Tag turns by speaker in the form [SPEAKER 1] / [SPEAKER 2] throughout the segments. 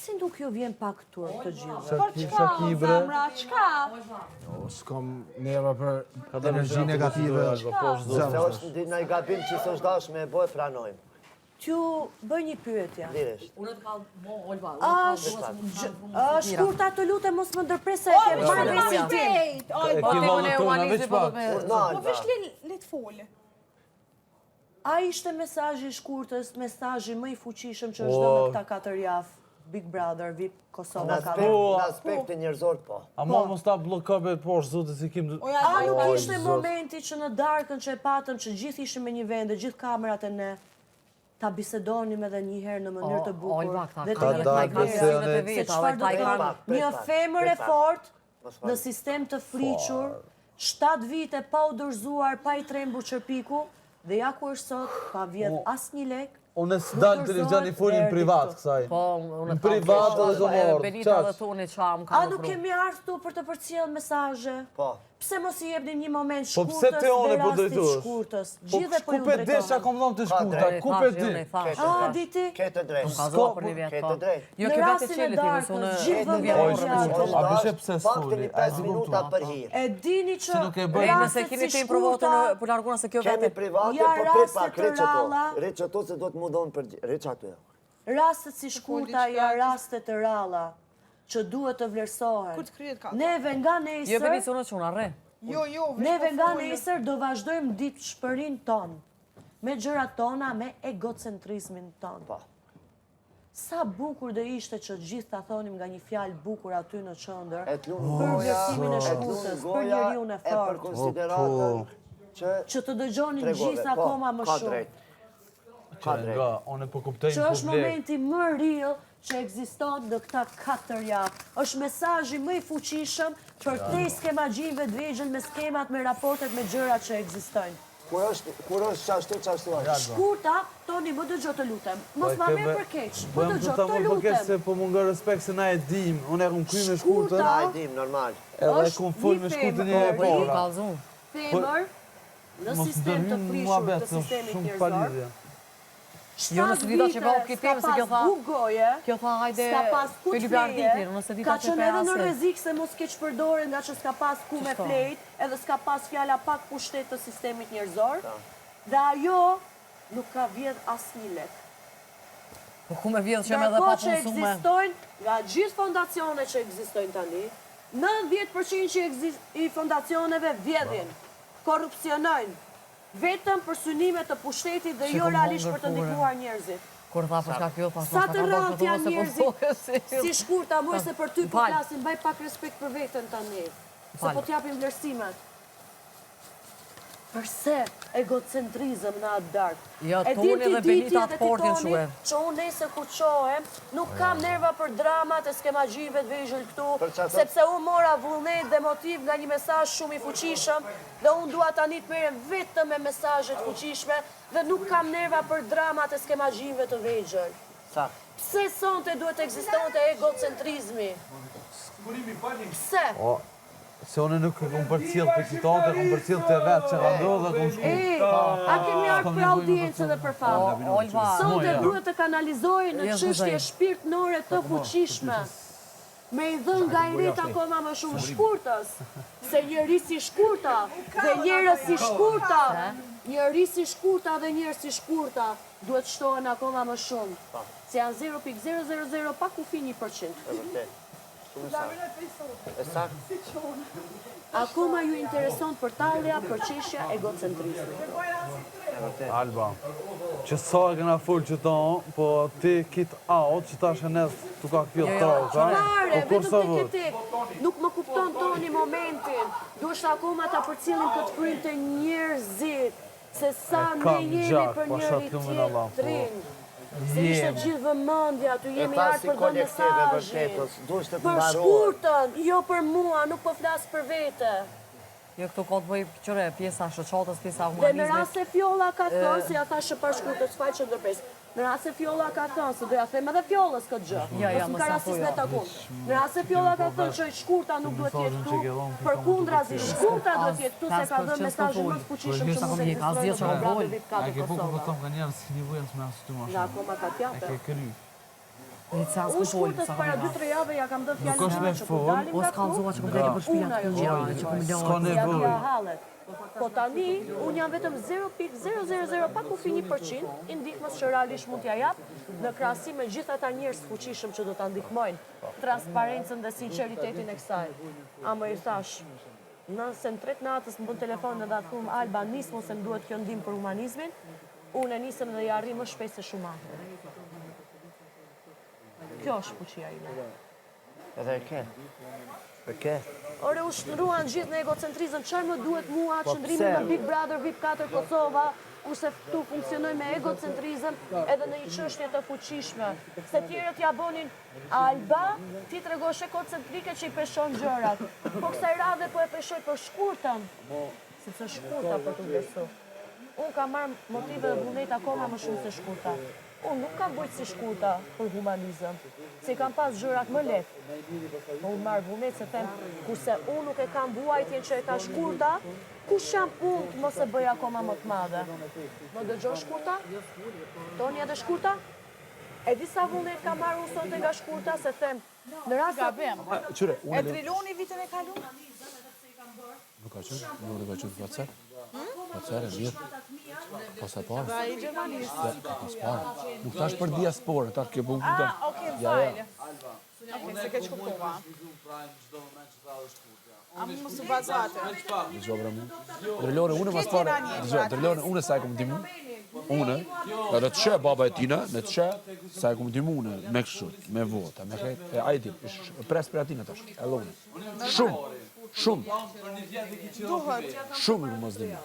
[SPEAKER 1] Si nuk ju vjen pak turp të gjithë?
[SPEAKER 2] Por çka, zemra, çka?
[SPEAKER 3] S'kam neva për energji negative.
[SPEAKER 4] Se është në gabim që s'është dashme e boj, pranojmë.
[SPEAKER 1] T'ju bëj një pyetje.
[SPEAKER 4] Lirisht.
[SPEAKER 5] Unë të ka Olva.
[SPEAKER 1] Shkurta të lutem mos më ndërpres se e ke marrë besim.
[SPEAKER 2] Po
[SPEAKER 5] temën e humanizmit po me...
[SPEAKER 2] Po vesh le të folë.
[SPEAKER 1] A ishte mesazhi i shkurtës, mesazhi më i fuqishëm që është dhënë në këta 4 javë? Big Brother, VIP, Kosova,
[SPEAKER 4] Në aspekte njerëzor, po.
[SPEAKER 6] A ma mos ta blokabe poshtë, zote, si kim...
[SPEAKER 1] A nuk ishte momenti që në darkën që e patëm, që gjithë ishim me një vend, gjithë kamerat e ne, ta bisedonim edhe njëherë në mënyrë të bukur. Dhe të se çfarë do të thonë, një femër e fortë në sistem të friqur, 7 vite pa u dorëzuar, pa i trembur çerpiku, dhe ja ku është sot, pa vjedh asnjë lek.
[SPEAKER 6] Unë s'dal televizion i folin privat kësaj.
[SPEAKER 5] Po, unë
[SPEAKER 6] të privat edhe do morë.
[SPEAKER 5] Benita dhe Toni çam
[SPEAKER 1] A nuk kemi ardhur tu për të përcjell mesazhe?
[SPEAKER 4] Po.
[SPEAKER 1] Pse mos i jepnim një moment
[SPEAKER 6] Po pse
[SPEAKER 1] shkurtës
[SPEAKER 6] te one
[SPEAKER 1] dhe
[SPEAKER 6] po
[SPEAKER 1] rastit
[SPEAKER 6] drejtohesh?
[SPEAKER 1] shkurtës?
[SPEAKER 6] Po
[SPEAKER 1] Gjithë po ju
[SPEAKER 6] ku pe desha
[SPEAKER 1] drejtohen.
[SPEAKER 6] kom dhënë të shkurta, ku pe di?
[SPEAKER 1] A, di ti?
[SPEAKER 4] Kete drejt.
[SPEAKER 5] Ka zoha për një vjetë,
[SPEAKER 4] Kete
[SPEAKER 5] po.
[SPEAKER 4] drejt.
[SPEAKER 5] Jo,
[SPEAKER 1] Në
[SPEAKER 5] ke vetë
[SPEAKER 1] rastin e
[SPEAKER 5] qelit,
[SPEAKER 1] darkës,
[SPEAKER 5] unë...
[SPEAKER 1] gjithë vëmendja.
[SPEAKER 6] A bishe pse
[SPEAKER 4] Faktin
[SPEAKER 6] s'foli?
[SPEAKER 4] i 5 minuta për hir.
[SPEAKER 1] E dini që
[SPEAKER 6] nuk e bëj.
[SPEAKER 5] Nëse
[SPEAKER 1] rastet
[SPEAKER 5] keni
[SPEAKER 1] si
[SPEAKER 5] të improvotën
[SPEAKER 1] shkurta,
[SPEAKER 5] për larguna se kjo
[SPEAKER 4] Kemi
[SPEAKER 5] vete...
[SPEAKER 4] private,
[SPEAKER 1] Ja,
[SPEAKER 4] po prit
[SPEAKER 1] raste
[SPEAKER 4] pak,
[SPEAKER 1] të
[SPEAKER 4] req ato.
[SPEAKER 1] ralla.
[SPEAKER 4] Req ato se do të mundon për req ato.
[SPEAKER 1] rastet si shkurta janë raste të ralla që duhet të
[SPEAKER 2] Kur
[SPEAKER 1] vlerësohen.
[SPEAKER 2] të kryet ka?
[SPEAKER 1] Neve nga
[SPEAKER 5] Jo,
[SPEAKER 1] nesër,
[SPEAKER 5] Benita, unë që unë arre.
[SPEAKER 2] Jo,
[SPEAKER 1] neve nga nesër do vazhdojmë ditë shpërin ton, me gjërat tona, me egocentrizmin ton.
[SPEAKER 4] Po.
[SPEAKER 1] Sa bukur do ishte që gjithë ta thonim nga një fjalë bukur aty në qendër,
[SPEAKER 4] E t'lunë
[SPEAKER 1] për
[SPEAKER 4] goja,
[SPEAKER 1] vlerësimin e
[SPEAKER 4] e
[SPEAKER 1] shkurtës,
[SPEAKER 4] t'lunë
[SPEAKER 1] për
[SPEAKER 4] goja,
[SPEAKER 1] njeriu në
[SPEAKER 4] e për
[SPEAKER 1] fortë,
[SPEAKER 4] konsideratën
[SPEAKER 1] që të dëgjonin
[SPEAKER 4] tregove.
[SPEAKER 1] gjithë
[SPEAKER 4] Po,
[SPEAKER 1] akoma më
[SPEAKER 4] ka
[SPEAKER 1] shumë.
[SPEAKER 4] drejt.
[SPEAKER 6] Që nga, unë po kuptoj
[SPEAKER 1] Që
[SPEAKER 6] një
[SPEAKER 1] është
[SPEAKER 6] problem.
[SPEAKER 1] momenti më real që ekziston në këta 4 javë. Është mesazhi më i fuqishëm për te skemagjinëve të vegjël me skemat, me raportet, me gjërat që ekzistojnë.
[SPEAKER 4] Kur është qashtu është.
[SPEAKER 1] Shkurta, Toni, më dëgjo të lutem. Mos ma merr për keq. Më
[SPEAKER 6] Po jam
[SPEAKER 1] dëgjo
[SPEAKER 6] të
[SPEAKER 1] të
[SPEAKER 6] më përkeq se
[SPEAKER 1] lutem.
[SPEAKER 6] po më nga respekt se na e dim. Unë e kum kry me shkurtën.
[SPEAKER 1] Shkurta,
[SPEAKER 4] Na e dim, normal.
[SPEAKER 6] Edhe
[SPEAKER 1] është
[SPEAKER 6] kum fol
[SPEAKER 1] një
[SPEAKER 6] me shkurtën
[SPEAKER 1] femër,
[SPEAKER 6] e para.
[SPEAKER 5] Kallzun.
[SPEAKER 1] Femër në
[SPEAKER 6] Mos
[SPEAKER 1] sistem të
[SPEAKER 6] ndërhym
[SPEAKER 1] frishur
[SPEAKER 6] muhabet,
[SPEAKER 1] të sistemit
[SPEAKER 6] shumë
[SPEAKER 1] njerëzor.
[SPEAKER 6] palidhje.
[SPEAKER 5] Jo, nëse dita që bëu këtë temë, se kjo tha...
[SPEAKER 1] Goje,
[SPEAKER 5] Kjo tha, hajde,
[SPEAKER 1] s'ka pas ku të
[SPEAKER 5] Filipe Arditin, nëse
[SPEAKER 1] fleje,
[SPEAKER 5] dita
[SPEAKER 1] ka
[SPEAKER 5] që
[SPEAKER 1] qenë edhe në
[SPEAKER 5] pe
[SPEAKER 1] rrezik se mos keq përdore nga që s'ka pas ku me flejt, edhe s'ka pas fjala pak pushtet të sistemit njerëzor, dhe ajo nuk ka vjedh asnjë lek.
[SPEAKER 5] Po ku me vjedh që me edhe
[SPEAKER 1] Ndërkohë
[SPEAKER 5] pa
[SPEAKER 1] që
[SPEAKER 5] konsume.
[SPEAKER 1] ekzistojnë, nga gjithë fondacione që ekzistojnë tani, 90% që i fondacioneve vjedhin, korrupsionojnë, vetëm për synimet të pushtetit dhe jo realisht për të ndihmuar njerëzit.
[SPEAKER 5] Kur tha për shka kjo, pas
[SPEAKER 1] Sa të rrallë janë njerëzit,
[SPEAKER 5] njerëzit.
[SPEAKER 1] si shkurta, moj se për ty po
[SPEAKER 5] Fal.
[SPEAKER 1] flasin, baj pak respekt për veten tani, se
[SPEAKER 5] Fal.
[SPEAKER 1] po t'japim vlerësimet. Përse egocentrizëm në atë darkë?
[SPEAKER 5] Jo,
[SPEAKER 1] E
[SPEAKER 5] Toni
[SPEAKER 1] din ti
[SPEAKER 5] dhe
[SPEAKER 1] diti
[SPEAKER 5] Benita
[SPEAKER 1] edhe
[SPEAKER 5] të portin
[SPEAKER 1] ti, Toni,
[SPEAKER 5] shue.
[SPEAKER 1] që unë nesër ku qohem, nuk kam nerva për dramat e skemagjive të vegjël këtu, sepse unë mora vullnet dhe motiv nga një mesazh shumë i fuqishëm dhe unë dua tani të merrem vetëm me mesazhe të fuqishme dhe nuk kam nerva për dramat e skemagjive të vegjël.
[SPEAKER 4] Sa?
[SPEAKER 1] Pse sonte duhet të ekzistonte egocentrizmi? Pse?
[SPEAKER 6] Se unë nuk e kom përcjell për citate, kom përcjell të vetë që ka ndodhë dhe kom shku.
[SPEAKER 1] A kemi ardhur për audiencë dhe për fam?
[SPEAKER 5] Olva,
[SPEAKER 1] Sonte duhet të kanalizojë në çështje shpirtënore të fuqishme. Me i dhënë gajret akoma më shumë shkurtës, se njëri si shkurta dhe njerëz si shkurta, njëri si shkurta dhe njerëz si shkurta duhet shtohen akoma më shumë. Se janë 0.000 pa kufi 1%.
[SPEAKER 4] E saktë.
[SPEAKER 1] Akoma ju intereson përtallja, përqeshja, egocentrizmi.
[SPEAKER 6] Alba, që sa e këna full që ta, po ti kit out që ta shënes të ka kjo trauka,
[SPEAKER 1] Fare,
[SPEAKER 6] po kur sa
[SPEAKER 1] vetëm
[SPEAKER 6] vët?
[SPEAKER 1] tek tek. Nuk më kupton Toni momentin. Duhet akoma ta përcjellim këtë frymë të njerëzit, se sa ne
[SPEAKER 6] kam
[SPEAKER 1] jemi
[SPEAKER 6] gjak,
[SPEAKER 1] për
[SPEAKER 6] po
[SPEAKER 1] njëri
[SPEAKER 6] shatë lumin Allah, po.
[SPEAKER 1] tjetrin. Se ishte gjithë vëmendja, tu jemi
[SPEAKER 4] ta
[SPEAKER 1] ardhur
[SPEAKER 4] si
[SPEAKER 1] për dhënë
[SPEAKER 4] kolektive
[SPEAKER 1] mesazhin.
[SPEAKER 4] vërtetës, duhet të
[SPEAKER 1] Për
[SPEAKER 4] mbarohet.
[SPEAKER 1] shkurtën, jo për mua, nuk po flas për vete.
[SPEAKER 5] Jo, këtu ka të bëj qëre pjesa shoqatës, pjesa
[SPEAKER 1] Dhe në
[SPEAKER 5] humanizmit.
[SPEAKER 1] rast se Fjolla ka thënë, se ja thashë për shkurtës, faq që ndërpres. Në rast se Fjolla ka thënë, se do ja them edhe Fjollës këtë gjë.
[SPEAKER 5] Ja,
[SPEAKER 1] Mos më
[SPEAKER 5] mos
[SPEAKER 1] ka
[SPEAKER 5] sa
[SPEAKER 1] rastis
[SPEAKER 5] thuj,
[SPEAKER 1] me
[SPEAKER 5] ja.
[SPEAKER 1] takun. Në rast se Fjolla ka thënë që shkurta nuk duhet jetë këtu, përkundrazi shkurta duhet jetë këtu se ka dhënë mesazhin më të fuqishëm që mund të ekzistojë në Kosovë.
[SPEAKER 6] A ke po po thom ka njerëz si nevojës me ashtu më
[SPEAKER 1] Nga akoma ka
[SPEAKER 6] E
[SPEAKER 1] tjape.
[SPEAKER 6] ke kry.
[SPEAKER 1] Unë shkurtës para 2-3 javë ja kam dhënë fjalën
[SPEAKER 6] është me
[SPEAKER 1] që kur
[SPEAKER 6] fol,
[SPEAKER 1] dalim
[SPEAKER 5] O
[SPEAKER 1] nga
[SPEAKER 5] s'kallëzova që kom dele për shpia të gjë, që kom
[SPEAKER 6] S'ka
[SPEAKER 5] lojë.
[SPEAKER 6] nevojë.
[SPEAKER 1] hallet. Po tani, unë jam vetëm 0.000 pak u fi 1% i ndihmës që realisht mund t'ja jap në krahasim me gjithë ata njerëz fuqishëm që do ta ndihmojnë transparencën dhe sinqeritetin e kësaj. Ama i thash, nëse në 3 natës më bën telefon dhe da thum Alba nismo se më duhet kjo ndihmë për humanizmin, unë e nisëm dhe ja arri më shpejt se Schumacher. Kjo është fuqia ime.
[SPEAKER 4] Edhe ke. Për ke.
[SPEAKER 1] Ore, u shndruan gjithë në egocentrizëm, çfarë më duhet mua qëndrimi në Big Brother VIP 4 Kosova, kurse këtu funksionoj me egocentrizëm edhe në një çështje të fuqishme. Se tjerët ja bonin Alba, ti tregosh egocentrike që i peshon gjërat. Po kësaj radhe po e peshoj për shkurtën, sepse shkurta për të vlerësu. Unë kam marrë motive dhe vullnet akoma më shumë se shkurta. Unë nuk kam bujtë si shkurta për humanizëm, se kam pas gjërat më lehtë. Po unë marrë vullnet se them, kurse unë nuk e kam vuajtjen që e ka shkurta, kush jam unë të mos e bëj akoma më të madhe? Më dëgjon shkurta? Toni edhe shkurta? E di sa vullnet kam marrë unë sot nga shkurta, se them, në rast se...
[SPEAKER 2] Gabim.
[SPEAKER 3] Qyre,
[SPEAKER 2] E triloni vitin e kaluar?
[SPEAKER 3] nuk ka qenë, nuk ka qenë WhatsApp. WhatsApp e vjetë. Pas e parë.
[SPEAKER 2] Pra i Gjermanisë.
[SPEAKER 3] Pas parë. Nuk tash për diasporë, tash kjo bëmë këta.
[SPEAKER 2] Okej, falë. Okej, se keq kuptova. A mu së bazate.
[SPEAKER 3] Dëgjo bre mu. Drelore, une mas pare. Dëgjo, drelore, une sa e kom timu. Une, edhe të shë baba e tina, në të shë, sa e kom timu une, me këshut, me vota, me krejt, e ajti, pres për atina tash, e lone. Shumë, shumë,
[SPEAKER 2] Duhet.
[SPEAKER 3] shumë i mos dimi.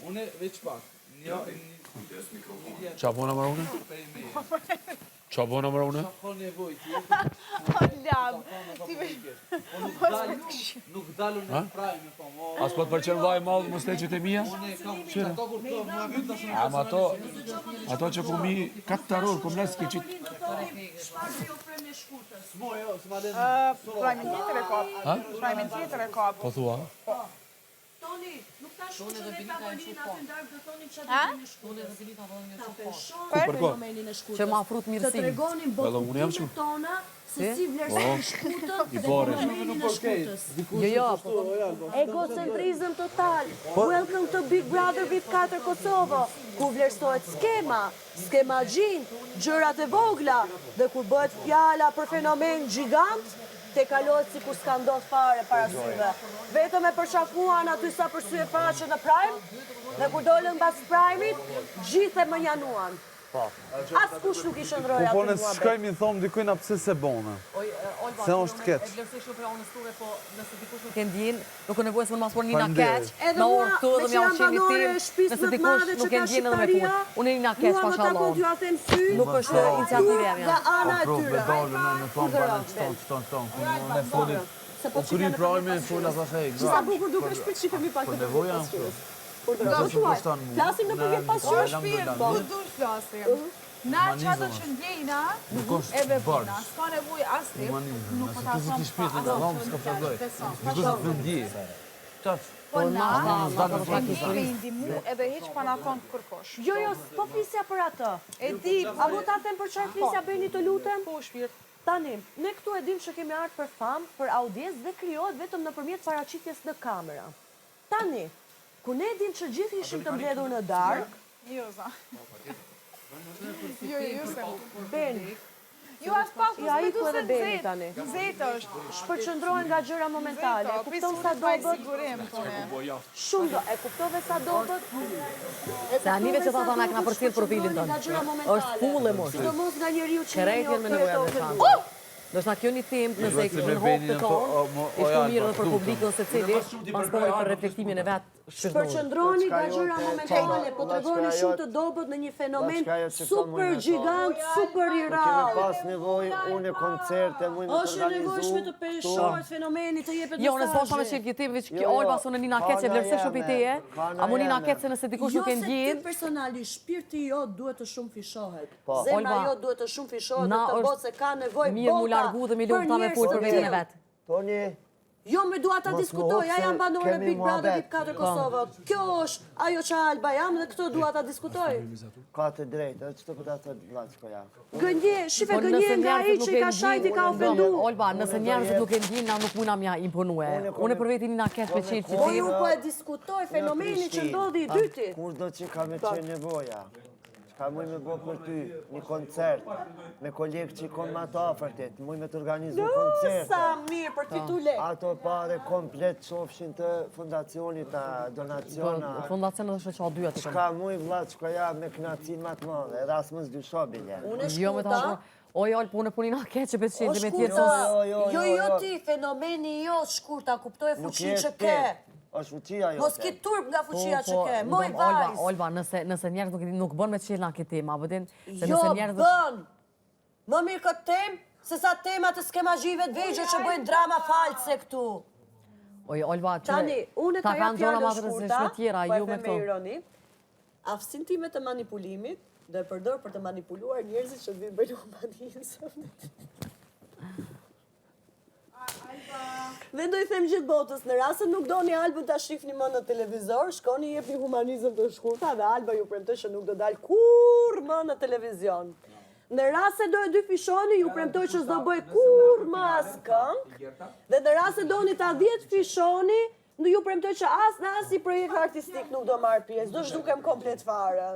[SPEAKER 6] Unë veç pak.
[SPEAKER 3] Qa bona mërë une? Qa bona mërë une?
[SPEAKER 6] Po nevoj ti.
[SPEAKER 2] Lam. Ti me...
[SPEAKER 6] Nuk dalu në prajme, po mo.
[SPEAKER 3] As po të përqen vaj malë mos te që të mija?
[SPEAKER 6] Qire. Ato kur to, mua vyt tash.
[SPEAKER 3] Ama ato që ku mi, katë të arur, ku mles ke qitë.
[SPEAKER 2] Prajmin tjetër e kap. Prajmin tjetër e kap.
[SPEAKER 3] Po thua?
[SPEAKER 1] Toni, nuk ta shumë që ne Pavolina të ndarë do thonin që
[SPEAKER 2] Ha?
[SPEAKER 1] për fenomenin e shkurtës.
[SPEAKER 5] Që ma frut
[SPEAKER 1] Të
[SPEAKER 5] mirësim.
[SPEAKER 1] tregonin
[SPEAKER 3] Edhe unë jam
[SPEAKER 1] botën tona se si vlerësojnë shkurtën dhe
[SPEAKER 3] bore.
[SPEAKER 1] fenomenin e shkurtës.
[SPEAKER 5] Jo,
[SPEAKER 1] Egocentrizëm total. Welcome to Big Brother VIP 4 Kosovo, ku vlerësohet skema gjin, gjërat e vogla, dhe kur bëhet fjala për fenomen gjigant, te kalohet si kur s'ka ndodhë fare para syve. Vetëm e përshakuan aty sa përsye faqe në Prime, dhe kur dolën bas Prime-it, gjithë e më njanuan. As kush nuk i shëndroj
[SPEAKER 6] Po
[SPEAKER 1] aty
[SPEAKER 6] në shkojmë i thomë dikujna pse se bone. Se është keq.
[SPEAKER 5] E vlerësoj shumë për onës ture, po nëse dikush nuk e ndjen, nuk ka nevojë se unë mas por njëna
[SPEAKER 6] Faleminderit.
[SPEAKER 5] keq,
[SPEAKER 1] Edhe
[SPEAKER 5] ma
[SPEAKER 1] mua,
[SPEAKER 5] orë këtu
[SPEAKER 1] me
[SPEAKER 5] dhe
[SPEAKER 1] që
[SPEAKER 5] mja
[SPEAKER 1] jam
[SPEAKER 5] ushqimit
[SPEAKER 1] banore
[SPEAKER 5] tim,
[SPEAKER 1] e shtëpisë
[SPEAKER 5] nëse
[SPEAKER 1] më të
[SPEAKER 5] dikush
[SPEAKER 1] madhe
[SPEAKER 5] nuk
[SPEAKER 1] që
[SPEAKER 5] e
[SPEAKER 1] ka
[SPEAKER 5] ndjen edhe me
[SPEAKER 1] Shqipëria,
[SPEAKER 5] punë. Unë jena keq,
[SPEAKER 1] mua më
[SPEAKER 5] mashallah.
[SPEAKER 1] takon t'ju a them sy,
[SPEAKER 5] Nuk është iniciativë jam
[SPEAKER 1] nga
[SPEAKER 5] ja.
[SPEAKER 1] ana e
[SPEAKER 3] Pro,
[SPEAKER 1] tyre.
[SPEAKER 3] bedolë në tonë, banë, tonë. Ne folim,
[SPEAKER 1] Se po
[SPEAKER 3] o kuri prajme, fola sa thej,
[SPEAKER 1] Sa bukur duke shpit shikemi pak
[SPEAKER 3] po
[SPEAKER 1] të
[SPEAKER 3] nevoja në kjo.
[SPEAKER 1] Flasim në përvjet pasqyrë shpirë.
[SPEAKER 2] Ku dush flasim? Na qato që ndjejna, edhe vina. S'ka nevoj as ti. Nuk po ta thonë Po na, kemi ndimu edhe heq pa na thonë kërkosh.
[SPEAKER 1] Jo, po flisja për atë.
[SPEAKER 2] E di,
[SPEAKER 1] A mu ta them për çfarë flisja bëni të lutem?
[SPEAKER 2] po shpirt.
[SPEAKER 1] Tani, ne këtu e dim që kemi ardhur për famë, për audiencë dhe krijohet vetëm nëpërmjet paraqitjes në kamera. Tani, ku ne dim që gjithë ishim të mbledhur në darkë,
[SPEAKER 2] Jo, za. Jo, se.
[SPEAKER 1] Beni,
[SPEAKER 2] Jo, as pak,
[SPEAKER 1] Ja, iku edhe Beni tani.
[SPEAKER 2] Zetë është.
[SPEAKER 1] shpërqendrohen nga gjëra momentale. E kupton sa
[SPEAKER 2] do
[SPEAKER 1] dobët?
[SPEAKER 2] sigurim, po ne.
[SPEAKER 1] Shumë do. E kuptove sa dobët?
[SPEAKER 5] Se anive që ta thana këna përcil profilin
[SPEAKER 1] Nga
[SPEAKER 5] tonë.
[SPEAKER 1] gjëra momentale.
[SPEAKER 5] Është full e mos.
[SPEAKER 1] Sidomos nga njeriu që
[SPEAKER 5] Kerejt jenë me nevoja dhe
[SPEAKER 1] jeton.
[SPEAKER 5] shanë. Nështë kjo një tim, nëse i kështë në hopë të konë, ishtë mirë dhe për publikën se cili, pas pori për reflektimin e vetë shpërnurë.
[SPEAKER 1] Përqëndroni nga gjëra momentale, po tregoni shumë të dobët në një fenomen super gjigant, super i
[SPEAKER 4] Kemi
[SPEAKER 1] rrallë.
[SPEAKER 4] pas nevoj, unë e koncerte, mujnë të
[SPEAKER 1] Është e nevojshme të peshohet fenomeni, të jepet
[SPEAKER 5] Jo, në s'po me
[SPEAKER 1] mesazhe.
[SPEAKER 5] shirë jetim, veç kjo ojba së në një naket që vlerëse shumë i teje, a mu një naket se nëse dikush nuk e
[SPEAKER 1] Jo se ti
[SPEAKER 5] ndjen,
[SPEAKER 1] personalisht, shpirti jo duhet të shumë fishohet.
[SPEAKER 5] Olba,
[SPEAKER 1] Zemra jo duhet të shumë fishohet dhe
[SPEAKER 5] na
[SPEAKER 1] të
[SPEAKER 5] është
[SPEAKER 1] botë se ka nevojë
[SPEAKER 5] mirë mu
[SPEAKER 1] bota
[SPEAKER 5] largu dhe mi lumë ta me
[SPEAKER 1] për
[SPEAKER 5] full për
[SPEAKER 1] njerëz të
[SPEAKER 5] vetën e
[SPEAKER 1] tillë.
[SPEAKER 5] vetë.
[SPEAKER 4] Toni,
[SPEAKER 1] Jo, me dua ta diskutoj, ja jam banore Big Brother Big 4 Kosovë. Kjo është ajo që Alba jam dhe këto dua ta diskutoj.
[SPEAKER 4] Ka të drejtë, që të përta të vlaçkoja.
[SPEAKER 1] Gënje, shife gënje nga i që i ka shajti ka ofendu.
[SPEAKER 5] Olba, nëse njerëzit nuk e ndjin, na nuk muna mja imponue. Unë për vetin na kesh me qilë që
[SPEAKER 1] Po ju po e diskutoj fenomenin që ndodhi i dyti.
[SPEAKER 4] Kur do që ka me qenë nevoja. Ka muj me bo për ty një koncert, me kolegë që i konë ma të afertit, muj me të organizu koncert.
[SPEAKER 1] Sa mirë për titule.
[SPEAKER 4] Ato pare komplet qofshin të fundacionit, të donaciona.
[SPEAKER 5] Fondacionet është që a dyja të
[SPEAKER 4] Ka muj vlad që ja me knacin ma të madhe, Erasmus Dyshobile.
[SPEAKER 1] Unë
[SPEAKER 5] Jo me ta
[SPEAKER 1] shkuta.
[SPEAKER 5] Oj, Olë, po unë e punina keqë për qenë dhe me tjetë
[SPEAKER 1] Shkuta. Jo ti, fenomeni jo shkurta, kuptoj fuqin që ke.
[SPEAKER 4] është fuqia jote.
[SPEAKER 1] Mos ki turp nga fuqia që ke, moj vajz.
[SPEAKER 5] Olba, nëse njerët nuk bën me të qelë nga këtë tema, vëdin, se
[SPEAKER 1] Jo
[SPEAKER 5] nëse njerët...
[SPEAKER 1] bën. Më mirë këtë temë, se sa temat të skemazhive të vejgje që bëjnë drama false këtu.
[SPEAKER 5] Oj, Olba, që...
[SPEAKER 1] Tani, unë ka jam fjallë shkurta,
[SPEAKER 5] tjera,
[SPEAKER 1] po
[SPEAKER 5] ju
[SPEAKER 1] e
[SPEAKER 5] me
[SPEAKER 1] me
[SPEAKER 5] këto.
[SPEAKER 1] ironi, aftësinë time të manipulimit, do e përdor për të manipuluar njerëzit që vinë bëjnë humanizëm. Dhe do i them gjithë botës, në rrasë nuk do një Albën të shifni më në televizor, shkoni jep një humanizëm të shkurta dhe Alba ju premtoj që nuk do dalë kur më në televizion. Në rrasë do e dy fishoni, ju premtoj që s'do bëj kur më as këngë, dhe në rrasë do një ta 10 fishoni, ju premtoj që as në as i projekt artistik nuk do marrë pjesë, do zhdukem komplet fare.